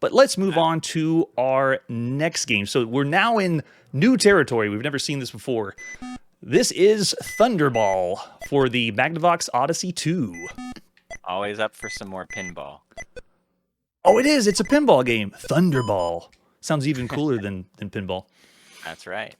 But let's move on to our next game. So we're now in new territory. We've never seen this before. This is Thunderball for the Magnavox Odyssey 2. Always up for some more pinball. Oh, it is. It's a pinball game. Thunderball. Sounds even cooler than pinball. That's right.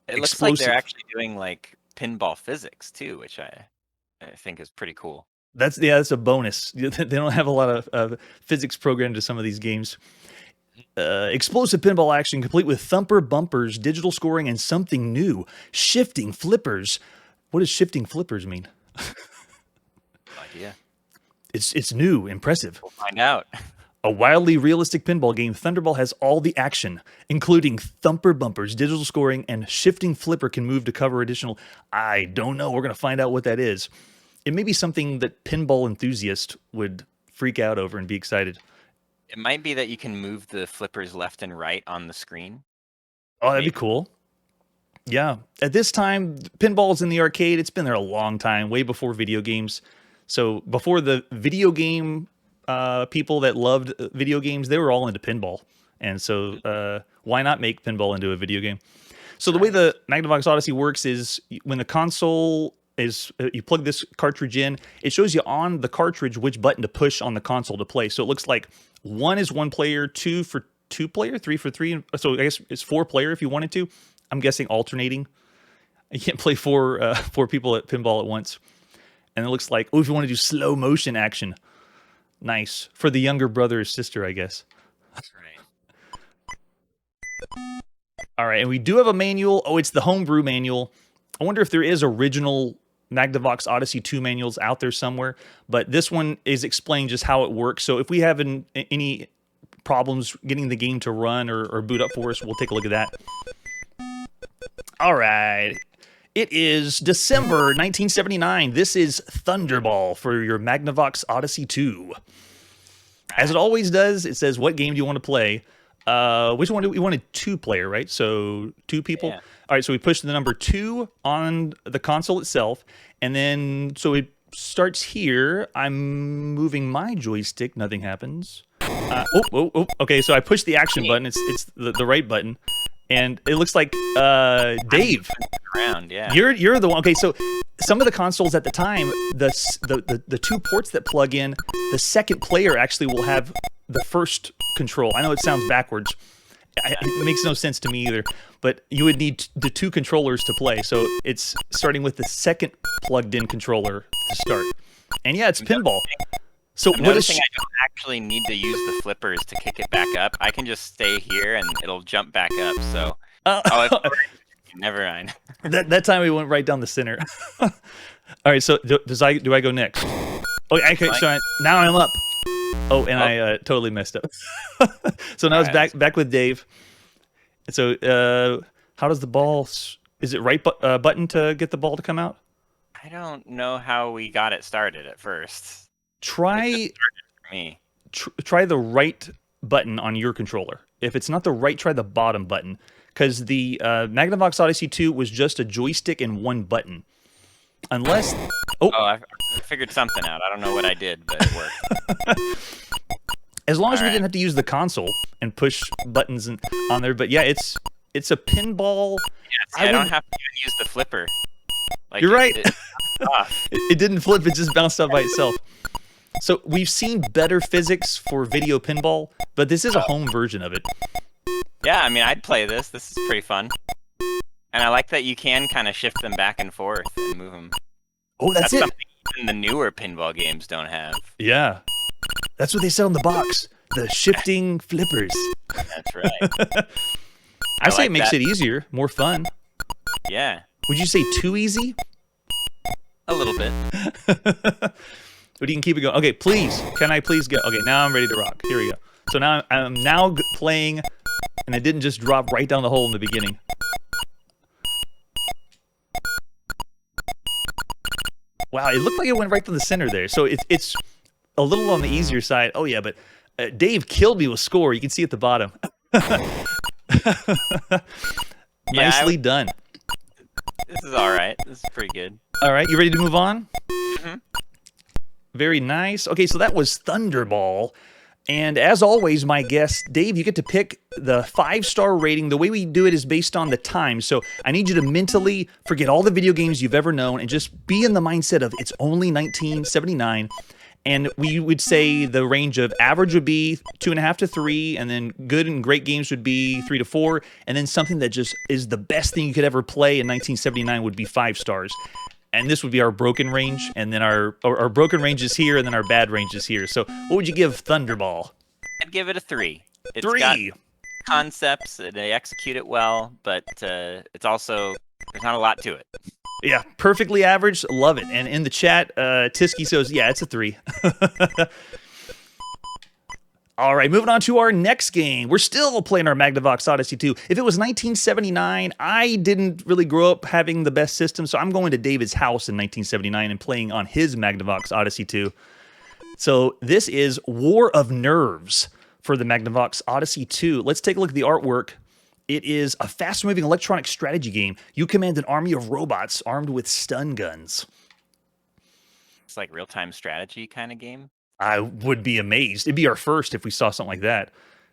It looks like they're actually doing like pinball physics too, which I think is pretty cool. That's a bonus. They don't have a lot of physics programmed to some of these games. Explosive pinball action complete with thumper bumpers, digital scoring, and something new. Shifting flippers. What does shifting flippers mean? No idea. It's new, impressive. We'll find out. A wildly realistic pinball game, Thunderball has all the action, including thumper bumpers, digital scoring, and shifting flipper can move to cover additional. I don't know. We're going to find out what that is. It may be something that pinball enthusiasts would freak out over and be excited. It might be that you can move the flippers left and right on the screen. Oh, that'd be cool. Yeah. At this time, pinball's in the arcade. It's been there a long time, way before video games. So before the video game people that loved video games, they were all into pinball. And so why not make pinball into a video game? So the way the Magnavox Odyssey works is when the console is, you plug this cartridge in, it shows you on the cartridge which button to push on the console to play. So it looks like 1 is 1 player, 2 for 2 player, 3 for 3. So I guess it's 4 player if you wanted to. I'm guessing alternating. You can't play four people at pinball at once. And it looks like, oh, if you want to do slow motion action. Nice. For the younger brother or sister, I guess. That's right. All right, and we do have a manual. Oh, it's the homebrew manual. I wonder if there is original Magnavox Odyssey 2 manuals out there somewhere, but this one is explaining just how it works. So if we have any problems getting the game to run or boot up for us, we'll take a look at that. All right. It is December 1979. This is Thunderball for your Magnavox Odyssey 2. As it always does, it says, what game do you want to play? Which one do we wanted 2-player, right? So 2 people. Yeah. All right, so we push the number 2 on the console itself, and then so it starts here. I'm moving my joystick. Nothing happens. Okay, so I push the action button. It's the right button, and it looks like Dave. Around, yeah. You're the one. Okay, so some of the consoles at the time, the 2 ports that plug in, the second player actually will have the first control. I know it sounds backwards. It makes no sense to me either. But you would need the 2 controllers to play. So it's starting with the second plugged-in controller to start. And yeah, it's pinball. So I'm noticing I don't actually need to use the flippers to kick it back up. I can just stay here and it'll jump back up. So never mind. That time we went right down the center. All right, so do I go next? Okay, so now I'm up. Oh, and I totally messed up. So now it's back with Dave. So how does the ball? Is it right button to get the ball to come out? I don't know how we got it started at first. Try the right button on your controller. If it's not the right, try the bottom button. Because the Magnavox Odyssey 2 was just a joystick and 1 button. Unless... I figured something out. I don't know what I did, but it worked. As long as we didn't have to use the console and push buttons on there. But yeah, it's a pinball... Yeah, see, I don't have to even use the flipper. Like, you're right. It didn't flip. It just bounced off by itself. So we've seen better physics for video pinball, but this is a home version of it. Yeah, I mean, I'd play this. This is pretty fun. And I like that you can kind of shift them back and forth and move them. Oh, that's it. Something even the newer pinball games don't have. Yeah. That's what they said on the box. The shifting flippers. That's right. I say it makes it easier, more fun. Yeah. Would you say too easy? A little bit. But you can keep it going. Okay, please. Can I please go? Okay, now I'm ready to rock. Here we go. So now I'm now playing, and it didn't just drop right down the hole in the beginning. Wow, it looked like it went right to the center there. So it's a little on the easier side. Oh, yeah, but Dave killed me with score. You can see at the bottom. Nicely done. This is all right. This is pretty good. All right, you ready to move on? Mm-hmm. Very nice. Okay, so that was Thunderball. And as always, my guest, Dave, you get to pick the 5-star rating. The way we do it is based on the time. So I need you to mentally forget all the video games you've ever known and just be in the mindset of it's only 1979. And we would say the range of average would be 2.5 to 3, and then good and great games would be 3 to 4, and then something that just is the best thing you could ever play in 1979 would be 5 stars. And this would be our broken range, and then our broken range is here, and then our bad range is here. So what would you give Thunderball? I'd give it a 3. It's 3. got concepts, they execute it well, but it's also, there's not a lot to it. Yeah, perfectly average. Love it. And in the chat, Tisky says, yeah, it's a 3. All right, moving on to our next game. We're still playing our Magnavox Odyssey 2. If it was 1979, I didn't really grow up having the best system, so I'm going to David's house in 1979 and playing on his Magnavox Odyssey 2. So this is War of Nerves for the Magnavox Odyssey 2. Let's take a look at the artwork. It is a fast-moving electronic strategy game. You command an army of robots armed with stun guns. It's like real-time strategy kind of game. I would be amazed. It'd be our first if we saw something like that.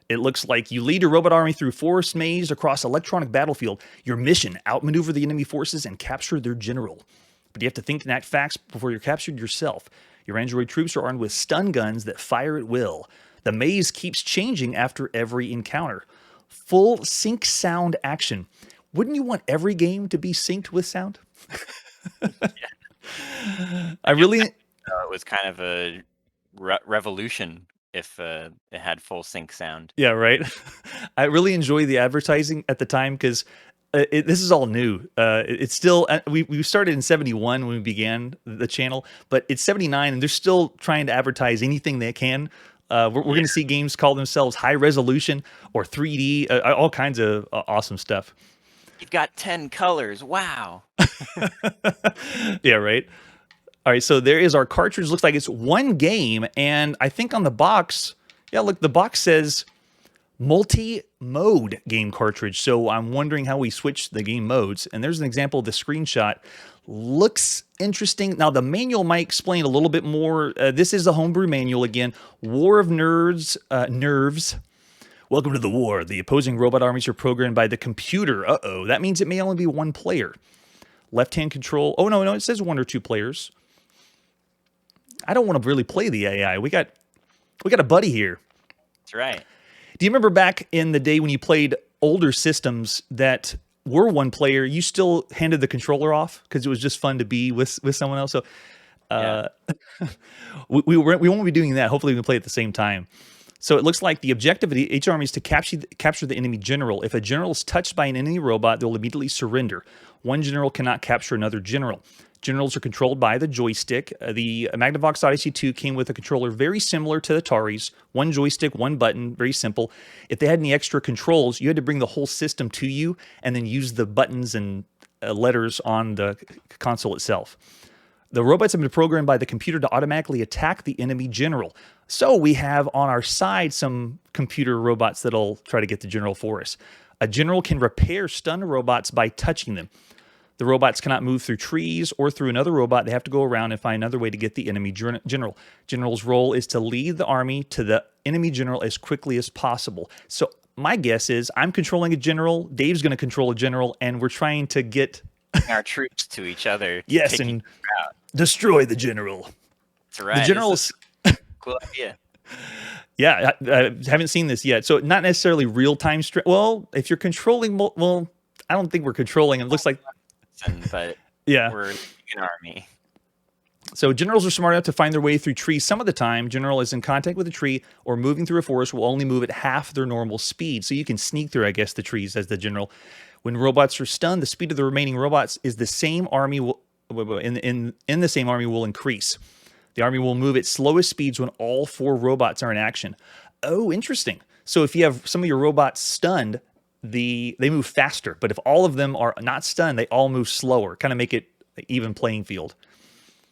It looks like you lead your robot army through forest maze across electronic battlefield. Your mission, outmaneuver the enemy forces and capture their general. But you have to think and act fast before you're captured yourself. Your android troops are armed with stun guns that fire at will. The maze keeps changing after every encounter. Full sync sound action. Wouldn't you want every game to be synced with sound? I really... it was kind of a revolution if it had full sync sound. Yeah, right. I really enjoy the advertising at the time because this is all new. It's still we started in 71 when we began the channel, but it's 79 and they're still trying to advertise anything they can. We're going to see games call themselves high resolution or 3D, all kinds of awesome stuff. You've got 10 colors. Wow. Yeah, right. All right, so there is our cartridge. Looks like it's one game, and I think on the box, yeah, look, the box says multi-mode game cartridge. So I'm wondering how we switch the game modes. And there's an example of the screenshot. Looks interesting. Now, the manual might explain a little bit more. This is a homebrew manual again. War of Nerves. Welcome to the war. The opposing robot armies are programmed by the computer. Uh-oh. That means it may only be one player. Left-hand control. Oh, no, it says 1 or 2 players. I don't want to really play the AI. We got a buddy here. That's right. Do you remember back in the day when you played older systems that were one player, you still handed the controller off because it was just fun to be with someone else? So Yeah. we won't be doing that. Hopefully we can play at the same time. So it looks like the objective of each army is to capture the enemy general. If a general is touched by an enemy robot, they'll immediately surrender. One general cannot capture another general. Generals are controlled by the joystick. The Magnavox Odyssey 2 came with a controller very similar to the Atari's. One joystick, one button, very simple. If they had any extra controls, you had to bring the whole system to you and then use the buttons and letters on the console itself. The robots have been programmed by the computer to automatically attack the enemy general. So we have on our side some computer robots that'll try to get the general for us. A general can repair stunned robots by touching them. The robots cannot move through trees or through another robot. They have to go around and find another way to get the enemy general. General's role is to lead the army to the enemy general as quickly as possible. So my guess is I'm controlling a general, Dave's going to control a general, and we're trying to get our troops to each other. Yes, and destroy the general. That's right. The general's cool idea. Yeah, I haven't seen this yet. So not necessarily real-time. Well, if you're controlling, well, I don't think we're controlling. It looks like, but yeah, we're an army. So generals are smart enough to find their way through trees. Some of the time, general is in contact with a tree or moving through a forest will only move at half their normal speed. So you can sneak through, I guess, the trees as the general. When robots are stunned, the speed of the remaining robots is the same army in the same army will increase. The army will move at slowest speeds when all 4 robots are in action. Oh, interesting. So if you have some of your robots stunned, they move faster. But if all of them are not stunned, they all move slower. Kind of make it an even playing field.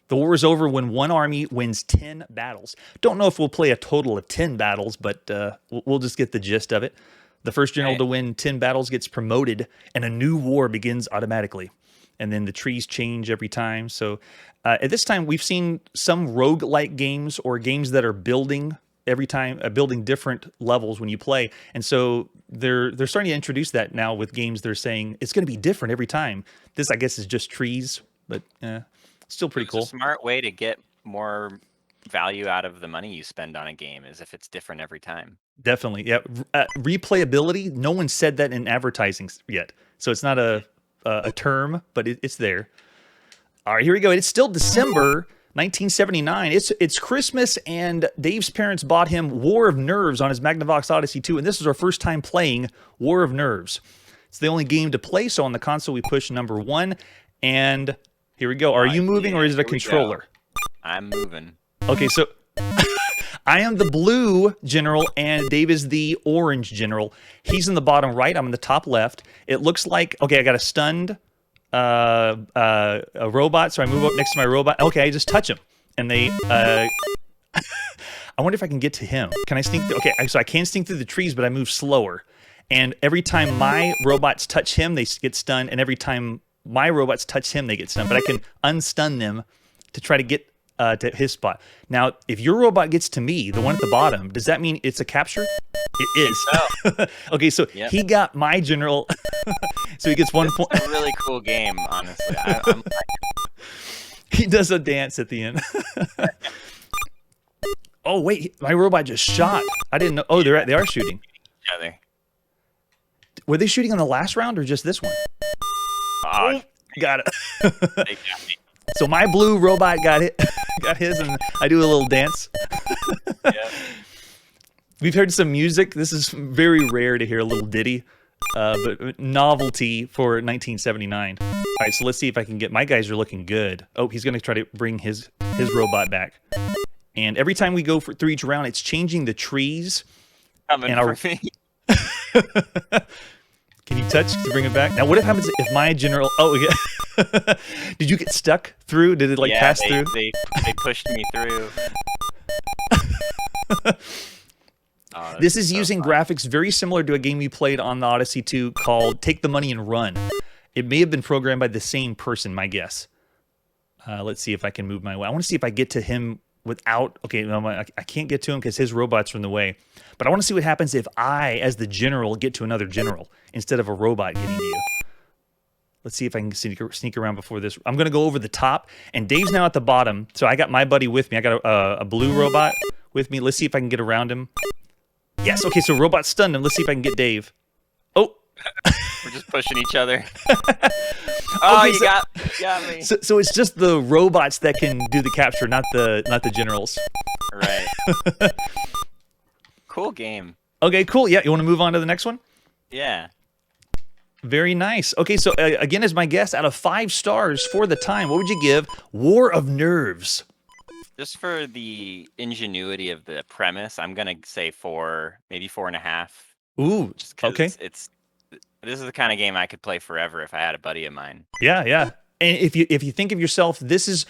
The war is over when one army wins 10 battles. Don't know if we'll play a total of 10 battles, but we'll just get the gist of it. The first general to win 10 battles gets promoted, and a new war begins automatically. And then the trees change every time. So at this time, we've seen some roguelike games or games that are building every time, building different levels when you play. And so they're starting to introduce that now with games. They're saying it's going to be different every time. This, I guess, is just trees, but still pretty cool. It's a smart way to get more value out of the money you spend on a game is if it's different every time. Definitely, yeah. Replayability. No one said that in advertising yet, so it's not a term, but it's there. All right, here we go. It's still December 1979. It's Christmas, and Dave's parents bought him War of Nerves on his Magnavox Odyssey 2, and this is our first time playing War of Nerves. It's the only game to play, so on the console we push number 1, and here we go. Are you moving, or is it a controller? I'm moving. Okay, so I am the blue general, and Dave is the orange general. He's in the bottom right. I'm in the top left. It looks like, okay, I got a stunned a robot, so I move up next to my robot. Okay, I just touch him, and they I wonder if I can get to him. Can I sneak through? Okay, so I can sneak through the trees, but I move slower. And every time my robots touch him, they get stunned, and every time my robots touch him, they get stunned. But I can unstun them to try to get to his spot. Now, if your robot gets to me, the one at the bottom, does that mean it's a capture? It is. Oh. Okay, so he got my general, so he gets 1 point. It's a really cool game, honestly. He does a dance at the end. Oh wait, my robot just shot. I didn't know. Oh, they are shooting. Each other. Were they shooting on the last round or just this one? Oh, got it. They got me. So my blue robot got his, and I do a little dance. Yeah. We've heard some music. This is very rare to hear a little ditty, but novelty for 1979. All right, so let's see if I can get. My guys are looking good. Oh, he's going to try to bring his robot back. And every time we go through each round, it's changing the trees. Coming for me. Can you touch to bring it back? Now, what happens if my general? Oh, yeah. Did you get stuck through? Did it pass through? They pushed me through. This is using graphics very similar to a game we played on the Odyssey 2 called Take the Money and Run. It may have been programmed by the same person, my guess. Let's see if I can move my way. I want to see if I get to him without... Okay, no, I can't get to him because his robot's are in the way. But I want to see what happens if I, as the general, get to another general instead of a robot getting to you. Let's see if I can sneak around before this. I'm going to go over the top, and Dave's now at the bottom. So I got my buddy with me. I got a blue robot with me. Let's see if I can get around him. Yes, okay, so robot stunned him. Let's see if I can get Dave. Oh. We're just pushing each other. Oh, okay, you got me. So it's just the robots that can do the capture, not the generals. Right. Cool game. Okay, cool. Yeah, you want to move on to the next one? Yeah. Very nice. Okay, so again, as my guess, out of 5 stars for the time, what would you give War of Nerves? Just for the ingenuity of the premise, I'm gonna say 4, maybe 4.5. Ooh, okay. This is the kind of game I could play forever if I had a buddy of mine. Yeah, yeah. And if you think of yourself, this is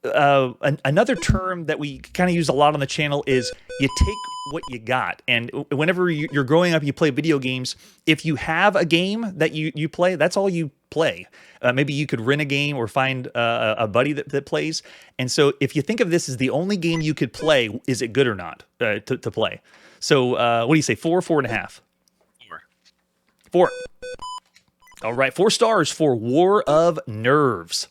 another term that we kind of use a lot on the channel is you take what you got. And whenever you're growing up, you play video games. If you have a game that you play, that's all you play. Maybe you could rent a game or find a buddy that plays. And so if you think of this as the only game you could play, is it good or not to play? So what do you say, 4 or 4.5? 4. All right, 4 stars for War of Nerves.